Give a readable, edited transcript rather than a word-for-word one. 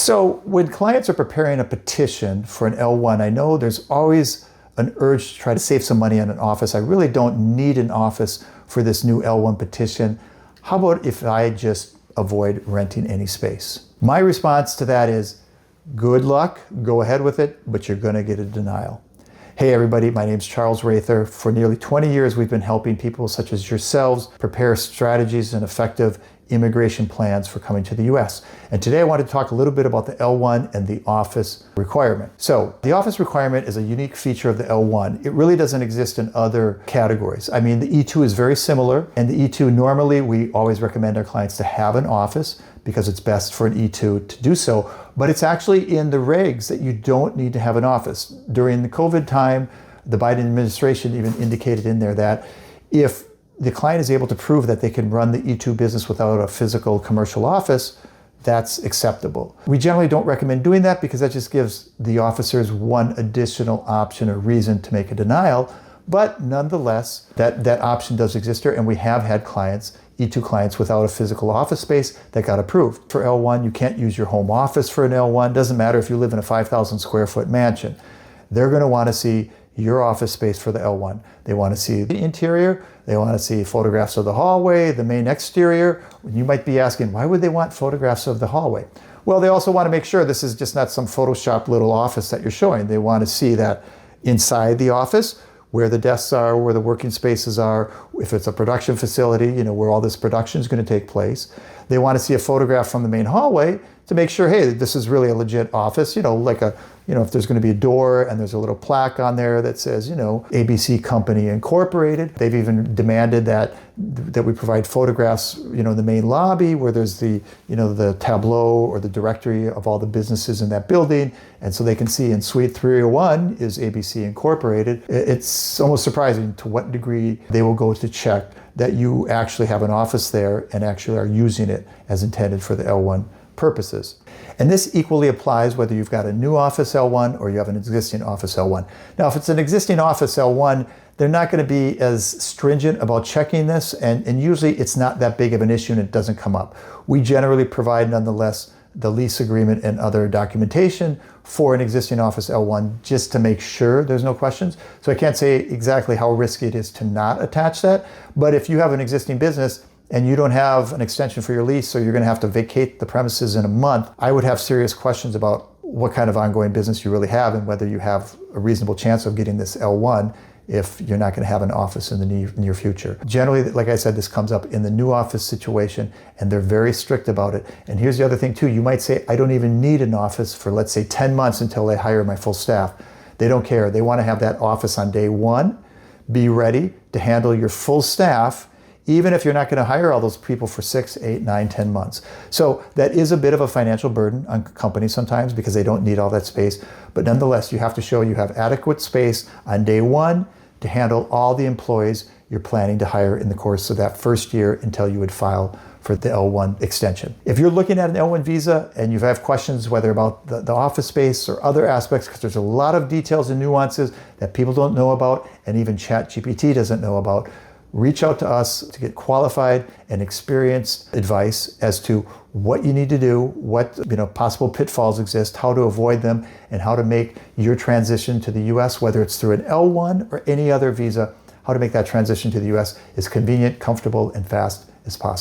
So when clients are preparing a petition for an L1, I know there's always an urge to try to save some money on an office. I really don't need an office for this new L1 petition. How about if I just avoid renting any space? My response to that is, good luck, go ahead with it, but you're gonna get a denial. Hey everybody, my name's Charles Raether. For nearly 20 years, we've been helping people such as yourselves prepare strategies and effective immigration plans for coming to the US. And today I want to talk a little bit about the L1 and the office requirement. So the office requirement is a unique feature of the L1. It really doesn't exist in other categories. I mean, the E-2 is very similar, and the E-2, normally we always recommend our clients to have an office because it's best for an E-2 to do so, but it's actually in the regs that you don't need to have an office. During the COVID time, the Biden administration even indicated in there that if the client is able to prove that they can run the E-2 business without a physical commercial office, that's acceptable. We generally don't recommend doing that because that just gives the officers one additional option or reason to make a denial. But nonetheless, that option does exist here, and we have had clients, E-2 clients without a physical office space that got approved. For L1, you can't use your home office for an L1. Doesn't matter if you live in a 5,000 square foot mansion. They're gonna wanna see your office space for the L1. They want to see the interior, they want to see photographs of the hallway, the main exterior. You might be asking, why would they want photographs of the hallway? Well, they also want to make sure this is just not some Photoshop little office that you're showing. They want to see that inside the office, where the desks are, where the working spaces are, if it's a production facility, where all this production is going to take place. They want to see a photograph from the main hallway to make sure, hey, this is really a legit office, like if there's going to be a door and there's a little plaque on there that says, ABC Company Incorporated. They've even demanded that we provide photographs, in the main lobby where there's the tableau or the directory of all the businesses in that building. And so they can see in Suite 301 is ABC Incorporated. It's almost surprising to what degree they will go to check that you actually have an office there and actually are using it as intended for the L1 purposes. And this equally applies whether you've got a new office L1 or you have an existing office L1. Now, if it's an existing office L1, they're not going to be as stringent about checking this, and usually it's not that big of an issue and it doesn't come up. We generally provide, nonetheless, the lease agreement and other documentation for an existing office L1 just to make sure there's no questions. So I can't say exactly how risky it is to not attach that, but if you have an existing business and you don't have an extension for your lease, so you're going to have to vacate the premises in a month, I would have serious questions about what kind of ongoing business you really have and whether you have a reasonable chance of getting this L1 if you're not going to have an office in the near future. Generally, like I said, this comes up in the new office situation, and they're very strict about it. And here's the other thing too. You might say, I don't even need an office for, let's say, 10 months until they hire my full staff. They don't care. They want to have that office on day one, be ready to handle your full staff, even if you're not going to hire all those people for 6, 8, 9, 10 months. So that is a bit of a financial burden on companies sometimes because they don't need all that space. But nonetheless, you have to show you have adequate space on day one to handle all the employees you're planning to hire in the course of that first year until you would file for the L1 extension. If you're looking at an L1 visa and you have questions whether about the office space or other aspects, because there's a lot of details and nuances that people don't know about and even ChatGPT doesn't know about, reach out to us to get qualified and experienced advice as to what you need to do, what possible pitfalls exist, how to avoid them, and how to make your transition to the US, whether it's through an L1 or any other visa, how to make that transition to the US as convenient, comfortable, and fast as possible.